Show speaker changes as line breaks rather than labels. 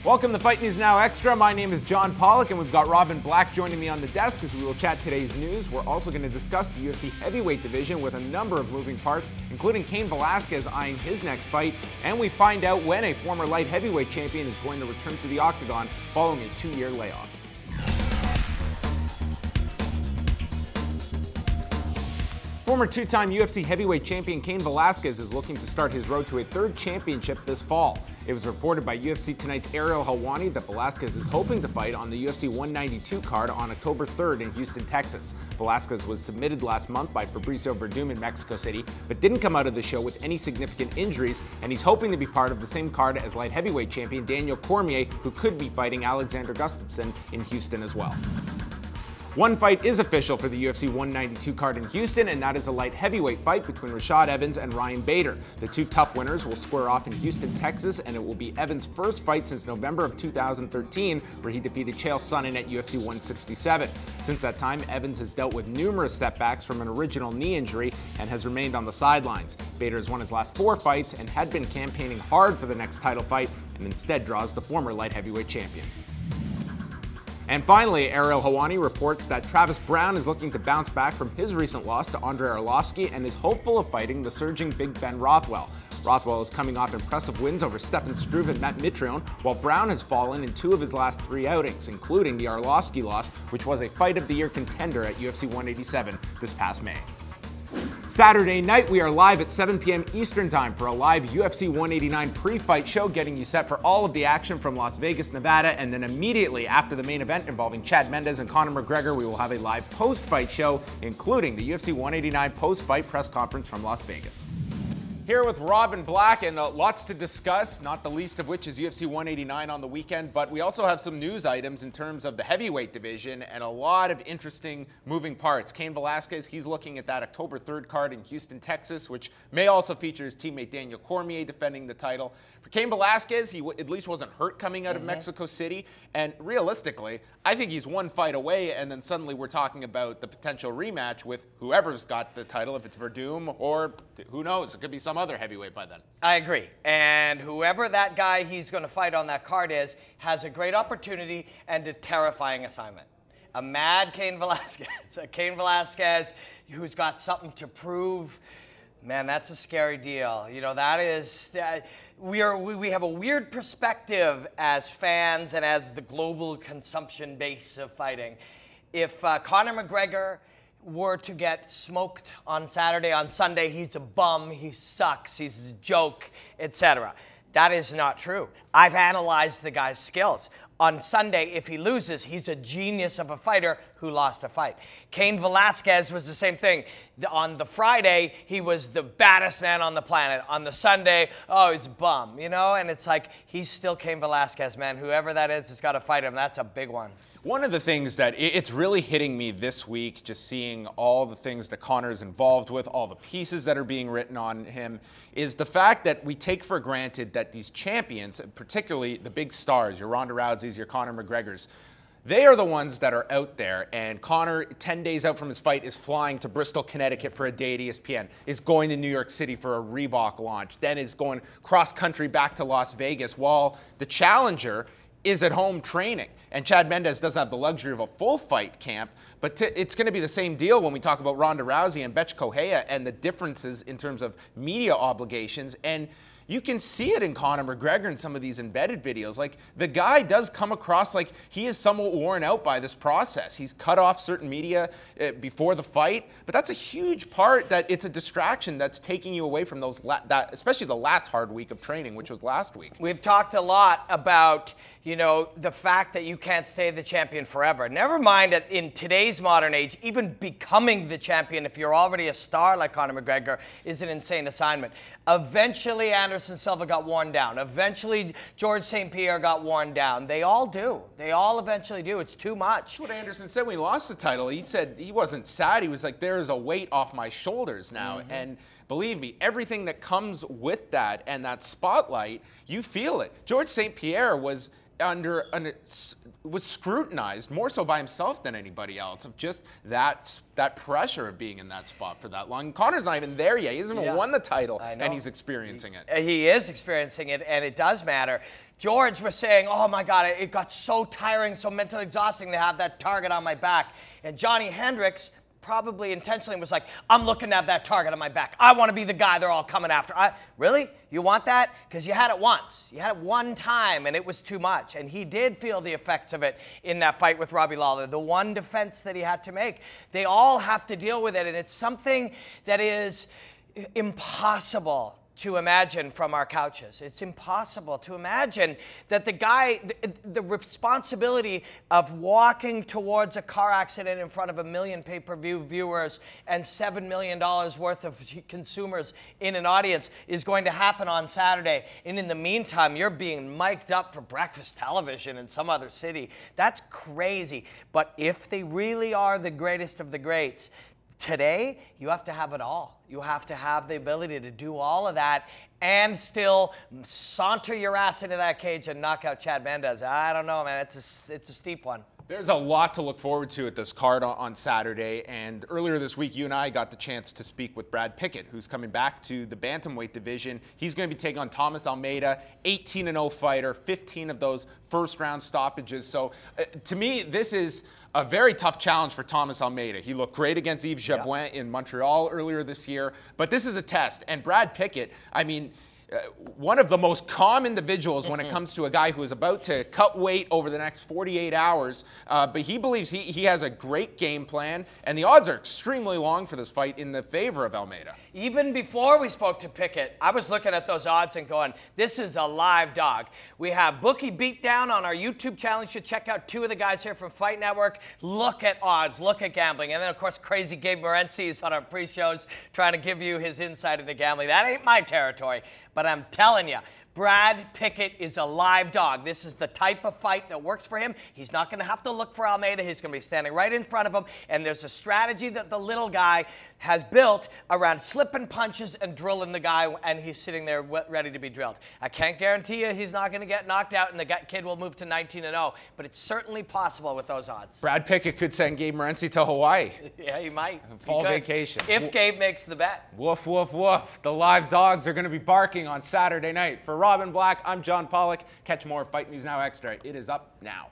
Welcome to Fight News Now Extra. My name is John Pollock, and we've got Robin Black joining me on the desk as we will chat today's news. We're also going to discuss the UFC heavyweight division with a number of moving parts, including Cain Velasquez eyeing his next fight, and we find out when a former light heavyweight champion is going to return to the octagon following a 2-year layoff. Former two-time UFC heavyweight champion Cain Velasquez is looking to start his road to a third championship this fall. It was reported by UFC Tonight's Ariel Helwani that Velasquez is hoping to fight on the UFC 192 card on October 3rd in Houston, Texas. Velasquez was submitted last month by Fabricio Verdum in Mexico City, but didn't come out of the show with any significant injuries, and he's hoping to be part of the same card as light heavyweight champion Daniel Cormier, who could be fighting Alexander Gustafsson in Houston as well. One fight is official for the UFC 192 card in Houston, and that is a light heavyweight fight between Rashad Evans and Ryan Bader. The two tough winners will square off in Houston, Texas, and it will be Evans' first fight since November of 2013, where he defeated Chael Sonnen at UFC 167. Since that time, Evans has dealt with numerous setbacks from an original knee injury and has remained on the sidelines. Bader has won his last 4 fights and had been campaigning hard for the next title fight, and instead draws the former light heavyweight champion. And finally, Ariel Helwani reports that Travis Browne is looking to bounce back from his recent loss to Andrei Arlovski and is hopeful of fighting the surging Big Ben Rothwell. Rothwell is coming off impressive wins over Stefan Struve and Matt Mitrione, while Browne has fallen in 2 of his last 3 outings, including the Arlovski loss, which was a Fight of the Year contender at UFC 187 this past May. Saturday night, we are live at 7 p.m. Eastern Time for a live UFC 189 pre-fight show, getting you set for all of the action from Las Vegas, Nevada, and then immediately after the main event involving Chad Mendes and Conor McGregor, we will have a live post-fight show, including the UFC 189 post-fight press conference from Las Vegas. Here with Robin Black, and lots to discuss, not the least of which is UFC 189 on the weekend, but we also have some news items in terms of the heavyweight division and a lot of interesting moving parts. Cain Velasquez, he's looking at that October 3rd card in Houston, Texas, which may also feature his teammate Daniel Cormier defending the title. For Cain Velasquez, he at least wasn't hurt coming out of Mexico City, and realistically, I think he's 1 fight away, and then suddenly we're talking about the potential rematch with whoever's got the title, if it's Verdum or who knows, it could be some other heavyweight by then.
I agree. And whoever that guy he's going to fight on that card is has a great opportunity and a terrifying assignment. A mad Cain Velasquez. A Cain Velasquez who's got something to prove. Man, that's a scary deal. You know, that is... we have a weird perspective as fans and as the global consumption base of fighting. If Conor McGregor were to get smoked on Saturday, on Sunday, he's a bum, he sucks, he's a joke, etc. That is not true. I've analyzed the guy's skills. On Sunday, if he loses, he's a genius of a fighter who lost a fight. Cain Velasquez was the same thing. On the Friday, he was the baddest man on the planet. On the Sunday, oh, he's a bum, you know? And it's like, he's still Cain Velasquez, man. Whoever that is has got to fight him. That's a big one.
One of the things that it's really hitting me this week, just seeing all the things that Conor's involved with, all the pieces that are being written on him, is the fact that we take for granted that these champions, particularly the big stars, your Ronda Rouseys, your Conor McGregors, they are the ones that are out there, and Conor, 10 days out from his fight, is flying to Bristol, Connecticut for a day at ESPN, is going to New York City for a Reebok launch, then is going cross-country back to Las Vegas, while the challenger is at home training. And Chad Mendes doesn't have the luxury of a full fight camp, but it's going to be the same deal when we talk about Ronda Rousey and Bethe Correia and the differences in terms of media obligations. And you can see it in Conor McGregor in some of these embedded videos. Like, the guy does come across like he is somewhat worn out by this process. He's cut off certain media before the fight, but that's a huge part that it's a distraction that's taking you away from those, especially the last hard week of training, which was last week.
We've talked a lot about, you know, the fact that you can't stay the champion forever. Never mind that in today's modern age, even becoming the champion, if you're already a star like Conor McGregor, is an insane assignment. Eventually, Anderson Silva got worn down. Eventually, George St. Pierre got worn down. They all do. They all eventually do. It's too much.
That's what Anderson said when he lost the title. He said he wasn't sad. He was like, there is a weight off my shoulders now. And believe me, everything that comes with that and that spotlight, you feel it. George St. Pierre was was scrutinized more so by himself than anybody else, of just that pressure of being in that spot for that long. Connor's not even there yet. He hasn't even won the title, and he's experiencing it.
He is experiencing it, and it does matter. George was saying, oh my God, it got so tiring, so mentally exhausting to have that target on my back. And Johnny Hendricks probably intentionally was like, I'm looking to have that target on my back. I want to be the guy they're all coming after. Really? You want that? Because you had it once. You had it one time, and it was too much. And he did feel the effects of it in that fight with Robbie Lawler, the one defense that he had to make. They all have to deal with it, and it's something that is impossible to imagine from our couches. It's impossible to imagine that the responsibility of walking towards a car accident in front of 1 million pay-per-view viewers and $7 million worth of consumers in an audience is going to happen on Saturday. And in the meantime, you're being mic'd up for breakfast television in some other city. That's crazy. But if they really are the greatest of the greats, today, you have to have it all. You have to have the ability to do all of that and still saunter your ass into that cage and knock out Chad Mendes. I don't know, man. It's a steep one.
There's a lot to look forward to at this card on Saturday, and earlier this week, you and I got the chance to speak with Brad Pickett, who's coming back to the bantamweight division. He's going to be taking on Thomas Almeida, 18-0 fighter, 15 of those first-round stoppages. So, to me, this is a very tough challenge for Thomas Almeida. He looked great against Yves Jabouin in Montreal earlier this year, but this is a test. And Brad Pickett, I mean, one of the most calm individuals when it comes to a guy who is about to cut weight over the next 48 hours. But he believes he has a great game plan, and the odds are extremely long for this fight in the favor of Almeida.
Even before we spoke to Pickett, I was looking at those odds and going, this is a live dog. We have Bookie Beatdown on our YouTube channel. You should check out 2 of the guys here from Fight Network. Look at odds, look at gambling. And then, of course, Crazy Gabe Morency is on our pre-shows trying to give you his insight into gambling. That ain't my territory. But I'm telling you, Brad Pickett is a live dog. This is the type of fight that works for him. He's not going to have to look for Almeida. He's going to be standing right in front of him. And there's a strategy that the little guy has built around slipping punches and drilling the guy, and he's sitting there ready to be drilled. I can't guarantee you he's not going to get knocked out and the kid will move to 19-0, but it's certainly possible with those odds.
Brad Pickett could send Gabe Morency to Hawaii.
Yeah, he might.
Fall vacation.
If Gabe makes the bet.
Woof, woof, woof. The live dogs are going to be barking on Saturday night. For Robin Black, I'm John Pollock. Catch more Fight News Now Extra. It is up now.